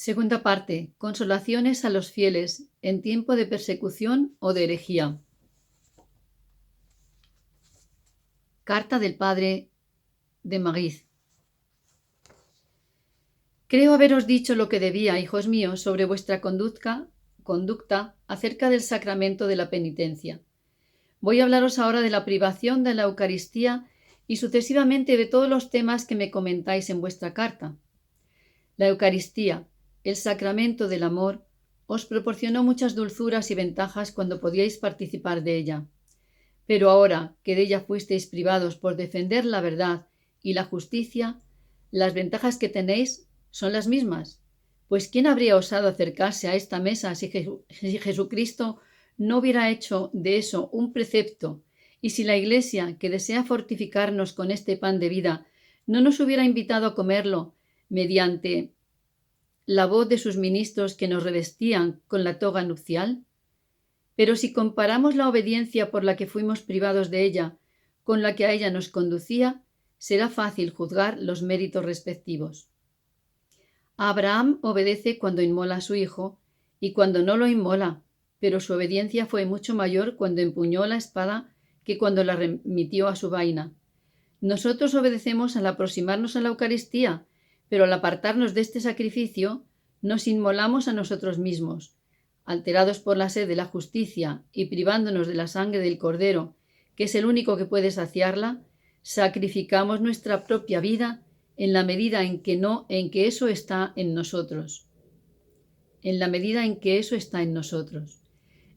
Segunda parte. Consolaciones a los fieles en tiempo de persecución o de herejía. Carta del padre de Maguiz. Creo haberos dicho lo que debía, hijos míos, sobre vuestra conducta acerca del sacramento de la penitencia. Voy a hablaros ahora de la privación de la Eucaristía y sucesivamente de todos los temas que me comentáis en vuestra carta. La Eucaristía, el sacramento del amor, os proporcionó muchas dulzuras y ventajas cuando podíais participar de ella. Pero ahora que de ella fuisteis privados por defender la verdad y la justicia, las ventajas que tenéis son las mismas. Pues ¿quién habría osado acercarse a esta mesa si Jesucristo no hubiera hecho de eso un precepto, y si la Iglesia, que desea fortificarnos con este pan de vida, no nos hubiera invitado a comerlo mediante la voz de sus ministros que nos revestían con la toga nupcial? Pero si comparamos la obediencia por la que fuimos privados de ella con la que a ella nos conducía, será fácil juzgar los méritos respectivos. Abraham obedece cuando inmola a su hijo y cuando no lo inmola, pero su obediencia fue mucho mayor cuando empuñó la espada que cuando la remitió a su vaina. Nosotros obedecemos al aproximarnos a la Eucaristía, pero al apartarnos de este sacrificio, nos inmolamos a nosotros mismos. Alterados por la sed de la justicia y privándonos de la sangre del Cordero, que es el único que puede saciarla, sacrificamos nuestra propia vida en la medida en que eso está en nosotros. En la medida en que eso está en nosotros.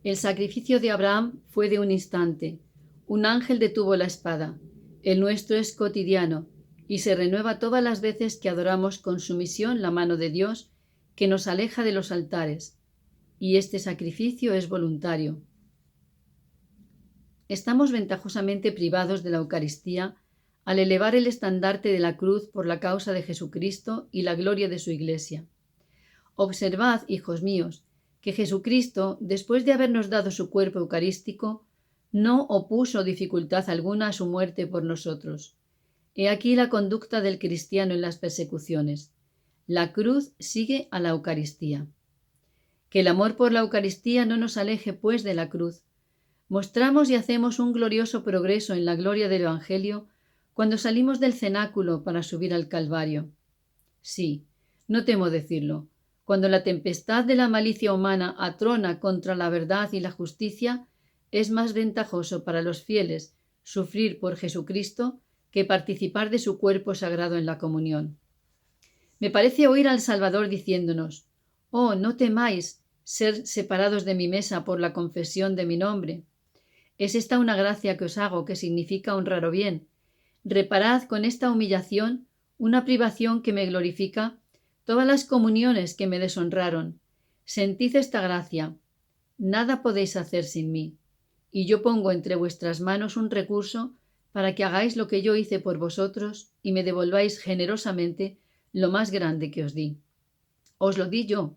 El sacrificio de Abraham fue de un instante. Un ángel detuvo la espada. El nuestro es cotidiano y se renueva todas las veces que adoramos con sumisión la mano de Dios que nos aleja de los altares. Y este sacrificio es voluntario. Estamos ventajosamente privados de la Eucaristía al elevar el estandarte de la cruz por la causa de Jesucristo y la gloria de su Iglesia. Observad, hijos míos, que Jesucristo, después de habernos dado su cuerpo eucarístico, no opuso dificultad alguna a su muerte por nosotros. He aquí la conducta del cristiano en las persecuciones. La cruz sigue a la Eucaristía. Que el amor por la Eucaristía no nos aleje, pues, de la cruz. Mostramos y hacemos un glorioso progreso en la gloria del Evangelio cuando salimos del cenáculo para subir al Calvario. Sí, no temo decirlo, cuando la tempestad de la malicia humana atrona contra la verdad y la justicia, es más ventajoso para los fieles sufrir por Jesucristo que participar de su cuerpo sagrado en la comunión. Me parece oír al Salvador diciéndonos: «Oh, no temáis ser separados de mi mesa por la confesión de mi nombre. Es esta una gracia que os hago, que significa honrar o bien. Reparad con esta humillación una privación que me glorifica todas las comuniones que me deshonraron. Sentid esta gracia. Nada podéis hacer sin mí, y yo pongo entre vuestras manos un recurso para que hagáis lo que yo hice por vosotros y me devolváis generosamente lo más grande que os di. Os lo di yo.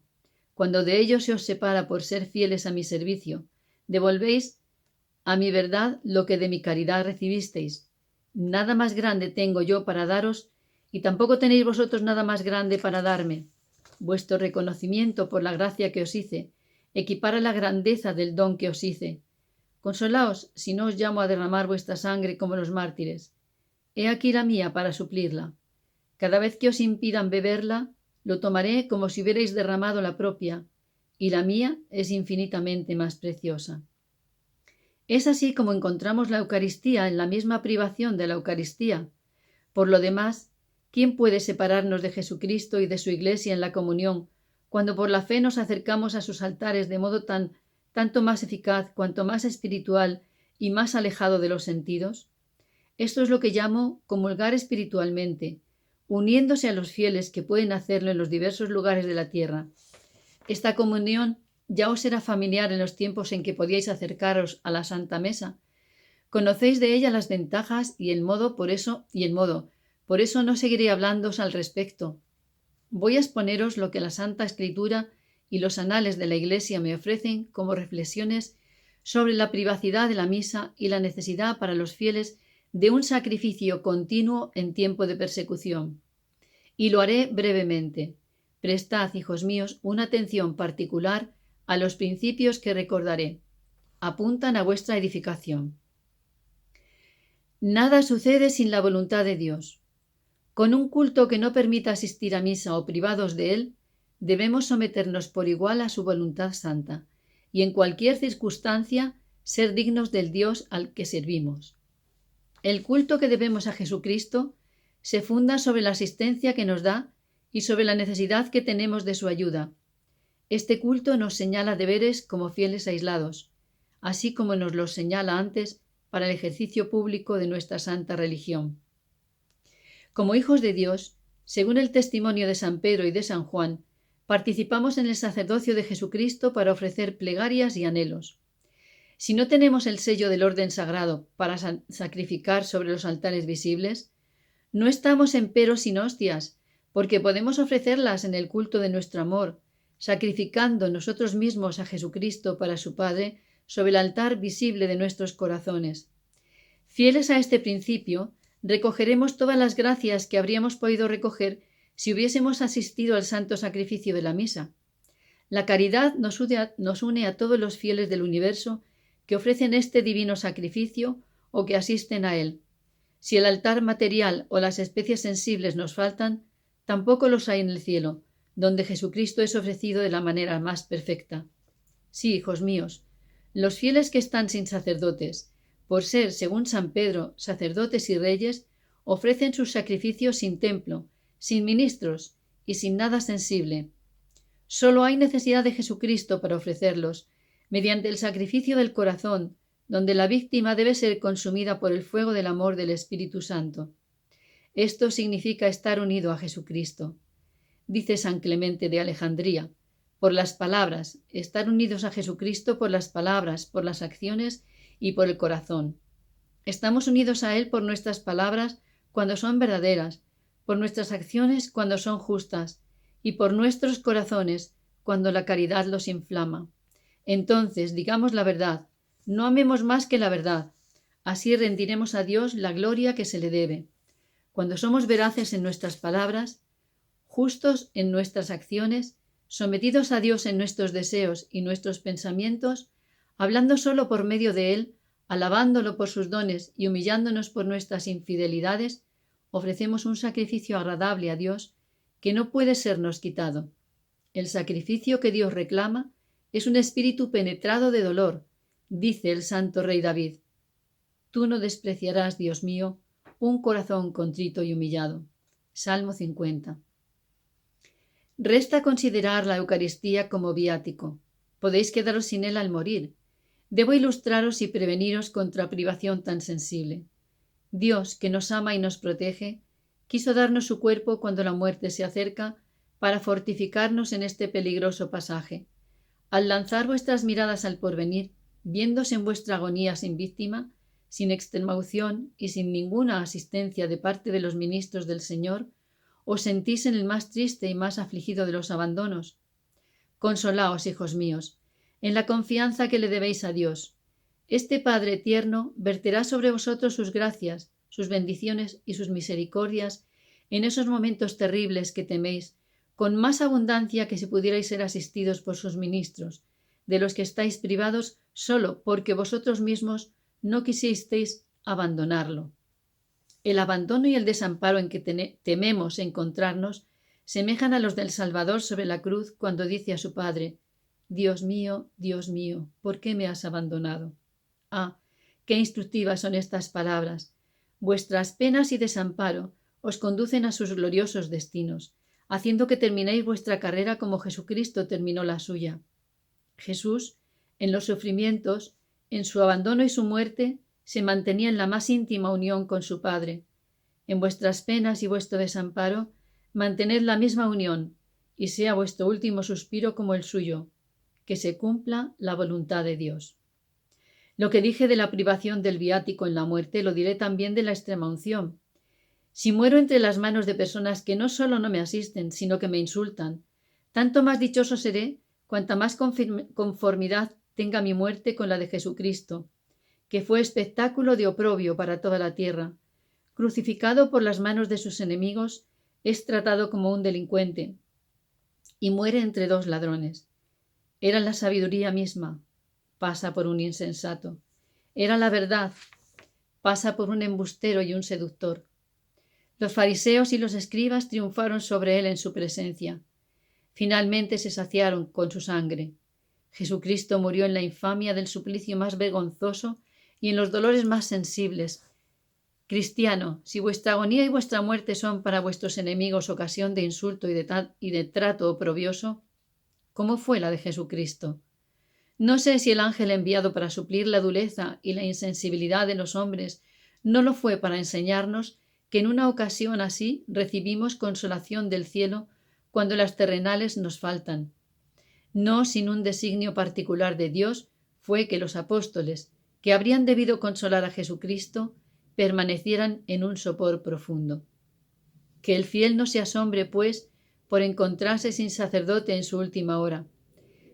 Cuando de ello se os separa por ser fieles a mi servicio, devolvéis a mi verdad lo que de mi caridad recibisteis. Nada más grande tengo yo para daros, y tampoco tenéis vosotros nada más grande para darme. Vuestro reconocimiento por la gracia que os hice equipara la grandeza del don que os hice. Consolaos si no os llamo a derramar vuestra sangre como los mártires. He aquí la mía para suplirla. Cada vez que os impidan beberla, lo tomaré como si hubierais derramado la propia, y la mía es infinitamente más preciosa». Es así como encontramos la Eucaristía en la misma privación de la Eucaristía. Por lo demás, ¿quién puede separarnos de Jesucristo y de su Iglesia en la comunión, cuando por la fe nos acercamos a sus altares de modo tanto más eficaz cuanto más espiritual y más alejado de los sentidos? Esto es lo que llamo comulgar espiritualmente, uniéndose a los fieles que pueden hacerlo en los diversos lugares de la tierra. Esta comunión ya os era familiar en los tiempos en que podíais acercaros a la Santa Mesa. Conocéis de ella las ventajas y el modo, por eso no seguiré hablándoos al respecto. Voy a exponeros lo que la Santa Escritura y los anales de la Iglesia me ofrecen como reflexiones sobre la privacidad de la misa y la necesidad para los fieles de un sacrificio continuo en tiempo de persecución. Y lo haré brevemente, Prestad, hijos míos, una atención particular a los principios que recordaré. Apuntan a vuestra edificación. Nada sucede sin la voluntad de Dios. Con un culto que no permita asistir a misa o privados de él, debemos someternos por igual a su voluntad santa y en cualquier circunstancia ser dignos del Dios al que servimos. El culto que debemos a Jesucristo se funda sobre la asistencia que nos da y sobre la necesidad que tenemos de su ayuda. Este culto nos señala deberes como fieles aislados, así como nos los señala antes para el ejercicio público de nuestra santa religión. Como hijos de Dios, según el testimonio de San Pedro y de San Juan, participamos en el sacerdocio de Jesucristo para ofrecer plegarias y anhelos. Si no tenemos el sello del orden sagrado para sacrificar sobre los altares visibles, no estamos empero sin hostias, porque podemos ofrecerlas en el culto de nuestro amor, sacrificando nosotros mismos a Jesucristo para su Padre sobre el altar visible de nuestros corazones. Fieles a este principio, recogeremos todas las gracias que habríamos podido recoger si hubiésemos asistido al santo sacrificio de la misa. La caridad nos une a todos los fieles del universo que ofrecen este divino sacrificio o que asisten a él. Si el altar material o las especies sensibles nos faltan, tampoco los hay en el cielo, donde Jesucristo es ofrecido de la manera más perfecta. Sí, hijos míos, los fieles que están sin sacerdotes, por ser, según San Pedro, sacerdotes y reyes, ofrecen sus sacrificios sin templo, sin ministros y sin nada sensible. Solo hay necesidad de Jesucristo para ofrecerlos, mediante el sacrificio del corazón, donde la víctima debe ser consumida por el fuego del amor del Espíritu Santo. Esto significa estar unido a Jesucristo. Dice San Clemente de Alejandría, por las palabras, estar unidos a Jesucristo por las palabras, por las acciones y por el corazón. Estamos unidos a Él por nuestras palabras cuando son verdaderas, por nuestras acciones cuando son justas, y por nuestros corazones cuando la caridad los inflama. Entonces, digamos la verdad, no amemos más que la verdad. Así rendiremos a Dios la gloria que se le debe. Cuando somos veraces en nuestras palabras, justos en nuestras acciones, sometidos a Dios en nuestros deseos y nuestros pensamientos, hablando solo por medio de Él, alabándolo por sus dones y humillándonos por nuestras infidelidades, ofrecemos un sacrificio agradable a Dios que no puede sernos quitado. El sacrificio que Dios reclama es un espíritu penetrado de dolor, dice el santo rey David. Tú no despreciarás, Dios mío, un corazón contrito y humillado. Salmo 50. Resta considerar la Eucaristía como viático. Podéis quedaros sin él al morir. Debo ilustraros y preveniros contra privación tan sensible. Dios, que nos ama y nos protege, quiso darnos su cuerpo cuando la muerte se acerca para fortificarnos en este peligroso pasaje. Al lanzar vuestras miradas al porvenir, viéndose en vuestra agonía sin víctima, sin extremaunción y sin ninguna asistencia de parte de los ministros del Señor, os sentís en el más triste y más afligido de los abandonos. Consolaos, hijos míos, en la confianza que le debéis a Dios. Este Padre tierno verterá sobre vosotros sus gracias, sus bendiciones y sus misericordias en esos momentos terribles que teméis, con más abundancia que si pudierais ser asistidos por sus ministros, de los que estáis privados solo porque vosotros mismos no quisisteis abandonarlo. El abandono y el desamparo en que tememos encontrarnos semejan a los del Salvador sobre la cruz cuando dice a su Padre: Dios mío, ¿por qué me has abandonado? Ah, qué instructivas son estas palabras. Vuestras penas y desamparo os conducen a sus gloriosos destinos, haciendo que terminéis vuestra carrera como Jesucristo terminó la suya. Jesús, en los sufrimientos, en su abandono y su muerte, se mantenía en la más íntima unión con su Padre. En vuestras penas y vuestro desamparo, mantened la misma unión, y sea vuestro último suspiro como el suyo, que se cumpla la voluntad de Dios. Lo que dije de la privación del viático en la muerte, lo diré también de la extremaunción. Si muero entre las manos de personas que no solo no me asisten, sino que me insultan, tanto más dichoso seré cuanta más conformidad tenga mi muerte con la de Jesucristo, que fue espectáculo de oprobio para toda la tierra. Crucificado por las manos de sus enemigos, es tratado como un delincuente. y muere entre dos ladrones. Era la sabiduría misma, pasa por un insensato. Era la verdad, pasa por un embustero y un seductor. Los fariseos y los escribas triunfaron sobre él en su presencia. Finalmente se saciaron con su sangre. Jesucristo murió en la infamia del suplicio más vergonzoso y en los dolores más sensibles. Cristiano, si vuestra agonía y vuestra muerte son para vuestros enemigos ocasión de insulto y de trato oprobioso, ¿cómo fue la de Jesucristo? No sé si el ángel enviado para suplir la dureza y la insensibilidad de los hombres no lo fue para enseñarnos que en una ocasión así recibimos consolación del cielo cuando las terrenales nos faltan. No sin un designio particular de Dios fue que los apóstoles, que habrían debido consolar a Jesucristo, permanecieran en un sopor profundo. Que el fiel no se asombre, pues, por encontrarse sin sacerdote en su última hora.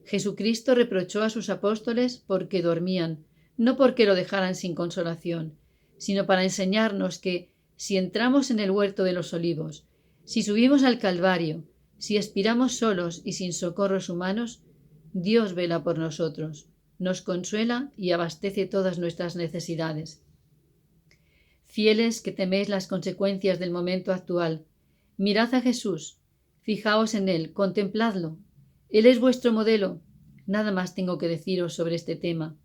Jesucristo reprochó a sus apóstoles porque dormían, no porque lo dejaran sin consolación, sino para enseñarnos que, si entramos en el huerto de los olivos, si subimos al Calvario, si expiramos solos y sin socorros humanos, Dios vela por nosotros, nos consuela y abastece todas nuestras necesidades. Fieles que teméis las consecuencias del momento actual, mirad a Jesús, fijaos en Él, contempladlo. Él es vuestro modelo. Nada más tengo que deciros sobre este tema.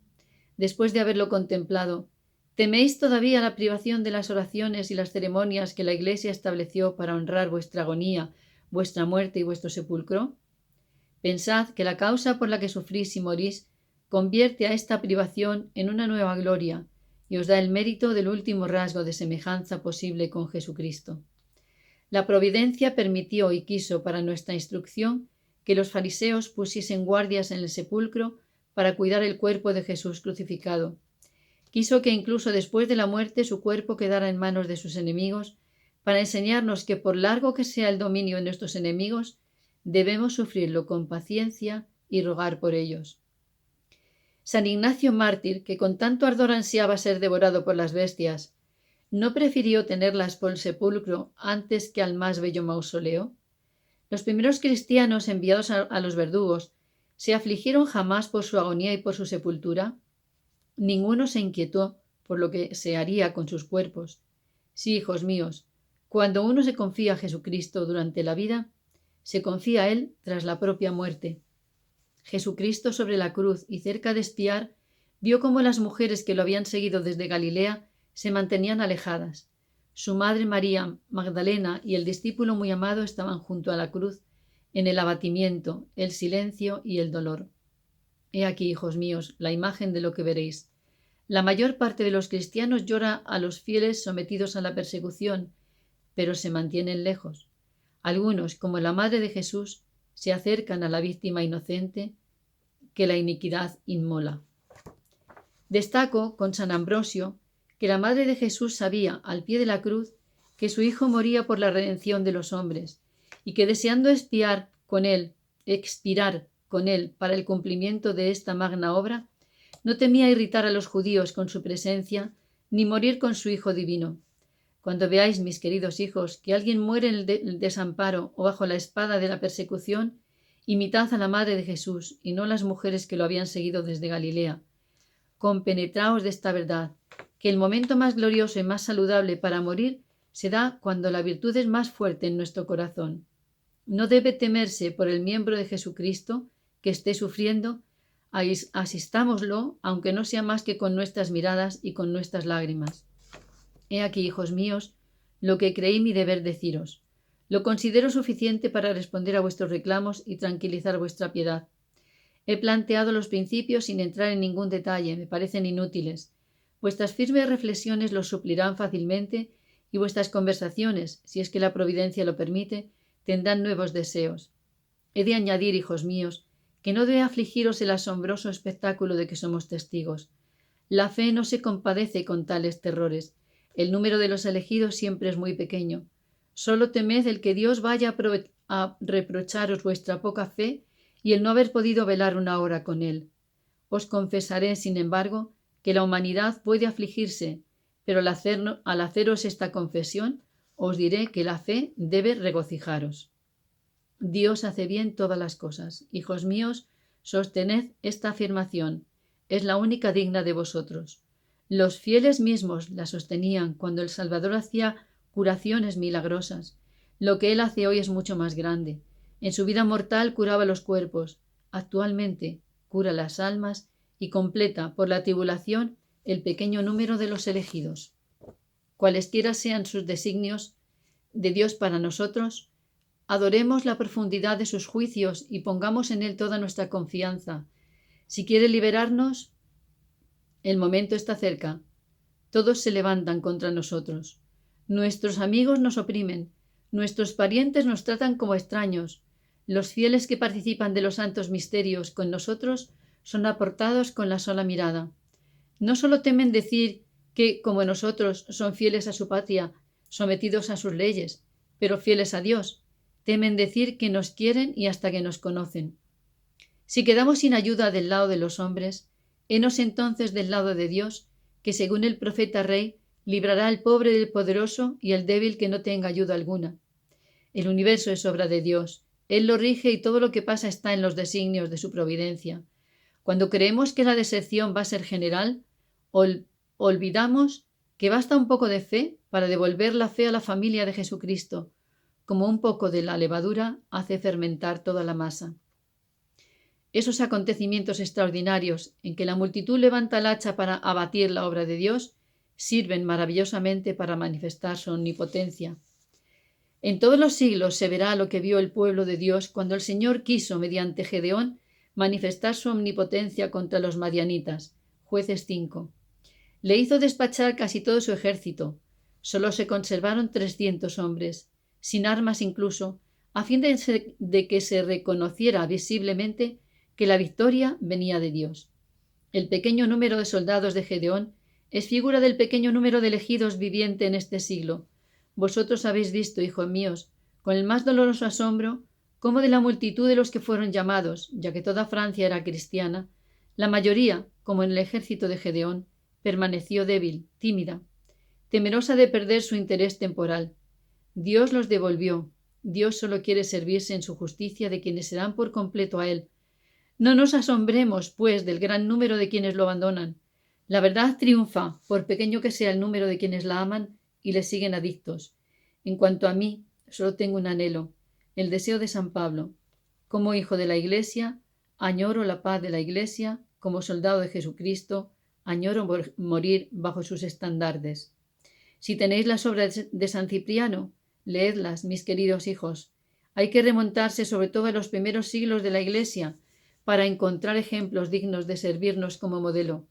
Después de haberlo contemplado, ¿teméis todavía la privación de las oraciones y las ceremonias que la Iglesia estableció para honrar vuestra agonía, vuestra muerte y vuestro sepulcro? Pensad que la causa por la que sufrís y morís convierte a esta privación en una nueva gloria y os da el mérito del último rasgo de semejanza posible con Jesucristo. La providencia permitió y quiso para nuestra instrucción que los fariseos pusiesen guardias en el sepulcro para cuidar el cuerpo de Jesús crucificado. Quiso que incluso después de la muerte su cuerpo quedara en manos de sus enemigos, para enseñarnos que por largo que sea el dominio de nuestros enemigos, debemos sufrirlo con paciencia y rogar por ellos. San Ignacio mártir, que con tanto ardor ansiaba ser devorado por las bestias, ¿no prefirió tenerlas por el sepulcro antes que al más bello mausoleo? Los primeros cristianos enviados a los verdugos, ¿se afligieron jamás por su agonía y por su sepultura? Ninguno se inquietó por lo que se haría con sus cuerpos. Sí, hijos míos, cuando uno se confía a Jesucristo durante la vida, se confía a Él tras la propia muerte. Jesucristo sobre la cruz y cerca de espiar, vio cómo las mujeres que lo habían seguido desde Galilea se mantenían alejadas. Su madre María Magdalena y el discípulo muy amado estaban junto a la cruz, en el abatimiento, el silencio y el dolor. He aquí, hijos míos, la imagen de lo que veréis. La mayor parte de los cristianos llora a los fieles sometidos a la persecución, pero se mantienen lejos. Algunos, como la Madre de Jesús, se acercan a la víctima inocente que la iniquidad inmola. Destaco con San Ambrosio que la Madre de Jesús sabía, al pie de la cruz, que su Hijo moría por la redención de los hombres, y que deseando expirar con él para el cumplimiento de esta magna obra, no temía irritar a los judíos con su presencia, ni morir con su Hijo divino. Cuando veáis, mis queridos hijos, que alguien muere en el desamparo o bajo la espada de la persecución, imitad a la Madre de Jesús y no las mujeres que lo habían seguido desde Galilea. Compenetraos de esta verdad, que el momento más glorioso y más saludable para morir se da cuando la virtud es más fuerte en nuestro corazón. No debe temerse por el miembro de Jesucristo que esté sufriendo, asistámoslo, aunque no sea más que con nuestras miradas y con nuestras lágrimas. He aquí, hijos míos, lo que creí mi deber deciros. Lo considero suficiente para responder a vuestros reclamos y tranquilizar vuestra piedad. He planteado los principios sin entrar en ningún detalle, me parecen inútiles. Vuestras firmes reflexiones los suplirán fácilmente y vuestras conversaciones, si es que la providencia lo permite, tendrán nuevos deseos. He de añadir, hijos míos, que no debe afligiros el asombroso espectáculo de que somos testigos. La fe no se compadece con tales terrores. El número de los elegidos siempre es muy pequeño. Solo temed el que Dios vaya a reprocharos vuestra poca fe y el no haber podido velar una hora con Él. Os confesaré, sin embargo, que la humanidad puede afligirse, pero al haceros esta confesión, os diré que la fe debe regocijaros. Dios hace bien todas las cosas. Hijos míos, sostened esta afirmación. Es la única digna de vosotros. Los fieles mismos la sostenían cuando el Salvador hacía curaciones milagrosas. Lo que Él hace hoy es mucho más grande. En su vida mortal curaba los cuerpos. Actualmente cura las almas y completa por la tribulación el pequeño número de los elegidos. Cualesquiera sean sus designios de Dios para nosotros, adoremos la profundidad de sus juicios y pongamos en Él toda nuestra confianza. Si quiere liberarnos, el momento está cerca. Todos se levantan contra nosotros. Nuestros amigos nos oprimen. Nuestros parientes nos tratan como extraños. Los fieles que participan de los santos misterios con nosotros son aportados con la sola mirada. No solo temen decir que, como nosotros, son fieles a su patria, sometidos a sus leyes, pero fieles a Dios. Temen decir que nos quieren y hasta que nos conocen. Si quedamos sin ayuda del lado de los hombres, henos entonces del lado de Dios, que según el profeta Rey, librará al pobre del poderoso y al débil que no tenga ayuda alguna. El universo es obra de Dios. Él lo rige y todo lo que pasa está en los designios de su providencia. Cuando creemos que la deserción va a ser general, olvidamos que basta un poco de fe para devolver la fe a la familia de Jesucristo, como un poco de la levadura hace fermentar toda la masa. Esos acontecimientos extraordinarios en que la multitud levanta el hacha para abatir la obra de Dios sirven maravillosamente para manifestar su omnipotencia. En todos los siglos se verá lo que vio el pueblo de Dios cuando el Señor quiso, mediante Gedeón, manifestar su omnipotencia contra los madianitas. Jueces 5. Le hizo despachar casi todo su ejército. Solo se conservaron 300 hombres, sin armas incluso, a fin de que se reconociera visiblemente que la victoria venía de Dios. El pequeño número de soldados de Gedeón es figura del pequeño número de elegidos viviente en este siglo. Vosotros habéis visto, hijos míos, con el más doloroso asombro, cómo de la multitud de los que fueron llamados, ya que toda Francia era cristiana, la mayoría, como en el ejército de Gedeón, permaneció débil, tímida, temerosa de perder su interés temporal. Dios los devolvió. Dios solo quiere servirse en su justicia de quienes se dan por completo a Él. No nos asombremos, pues, del gran número de quienes lo abandonan. La verdad triunfa, por pequeño que sea el número de quienes la aman y le siguen adictos. En cuanto a mí, solo tengo un anhelo, el deseo de San Pablo. Como hijo de la Iglesia, añoro la paz de la Iglesia. Como soldado de Jesucristo, añoro morir bajo sus estandartes. Si tenéis las obras de San Cipriano, leedlas, mis queridos hijos. Hay que remontarse sobre todo a los primeros siglos de la Iglesia para encontrar ejemplos dignos de servirnos como modelo.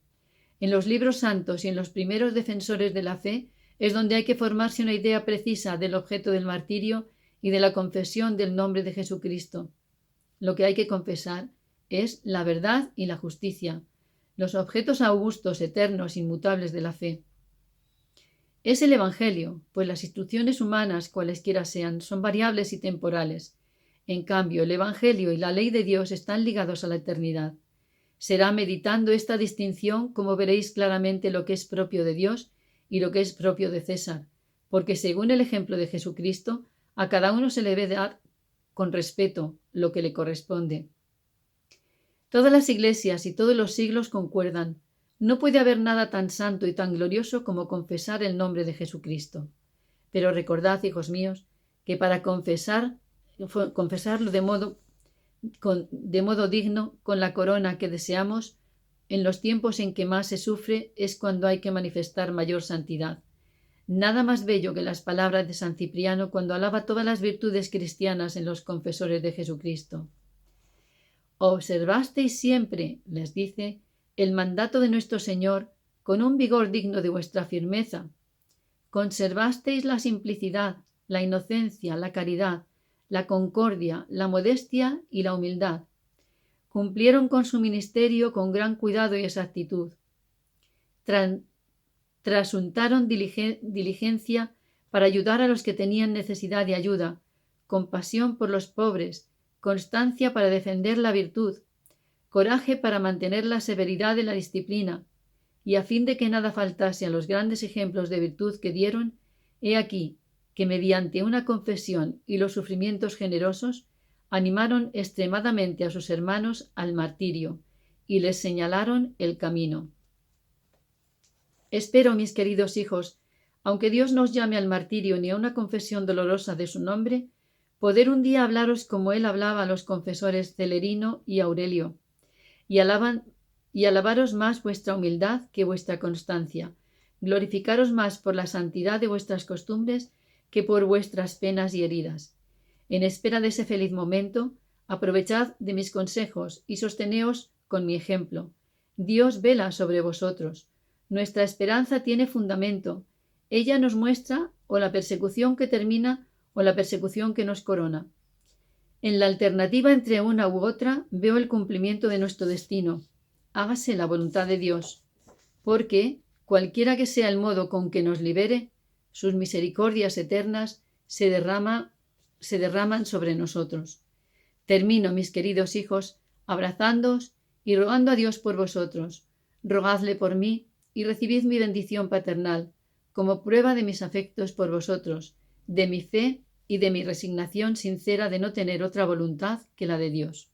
En los libros santos y en los primeros defensores de la fe es donde hay que formarse una idea precisa del objeto del martirio y de la confesión del nombre de Jesucristo. Lo que hay que confesar es la verdad y la justicia, los objetos augustos, eternos, inmutables de la fe. Es el Evangelio, pues las instrucciones humanas, cualesquiera sean, son variables y temporales. En cambio, el Evangelio y la ley de Dios están ligados a la eternidad. Será meditando esta distinción como veréis claramente lo que es propio de Dios y lo que es propio de César, porque según el ejemplo de Jesucristo, a cada uno se le debe dar con respeto lo que le corresponde. Todas las iglesias y todos los siglos concuerdan. No puede haber nada tan santo y tan glorioso como confesar el nombre de Jesucristo. Pero recordad, hijos míos, que para confesarlo de modo digno, con la corona que deseamos, en los tiempos en que más se sufre es cuando hay que manifestar mayor santidad. Nada más bello que las palabras de San Cipriano cuando alaba todas las virtudes cristianas en los confesores de Jesucristo. Observasteis siempre, les dice, el mandato de nuestro Señor con un vigor digno de vuestra firmeza. Conservasteis la simplicidad, la inocencia, la caridad, la concordia, la modestia y la humildad. Cumplieron con su ministerio con gran cuidado y exactitud. Trasuntaron diligencia para ayudar a los que tenían necesidad de ayuda, compasión por los pobres, constancia para defender la virtud, coraje para mantener la severidad de la disciplina, y a fin de que nada faltase a los grandes ejemplos de virtud que dieron, he aquí que mediante una confesión y los sufrimientos generosos animaron extremadamente a sus hermanos al martirio y les señalaron el camino. Espero, mis queridos hijos, aunque Dios no os llame al martirio ni a una confesión dolorosa de su nombre, poder un día hablaros como él hablaba a los confesores Celerino y Aurelio, y alabaros más vuestra humildad que vuestra constancia, glorificaros más por la santidad de vuestras costumbres que por vuestras penas y heridas. En espera de ese feliz momento, aprovechad de mis consejos y sosteneos con mi ejemplo. Dios vela sobre vosotros. Nuestra esperanza tiene fundamento. Ella nos muestra o la persecución que termina o la persecución que nos corona. En la alternativa entre una u otra veo el cumplimiento de nuestro destino. Hágase la voluntad de Dios, porque, cualquiera que sea el modo con que nos libere, sus misericordias eternas se derraman sobre nosotros. Termino, mis queridos hijos, abrazándoos y rogando a Dios por vosotros. Rogadle por mí y recibid mi bendición paternal, como prueba de mis afectos por vosotros, de mi fe y de mi resignación sincera de no tener otra voluntad que la de Dios.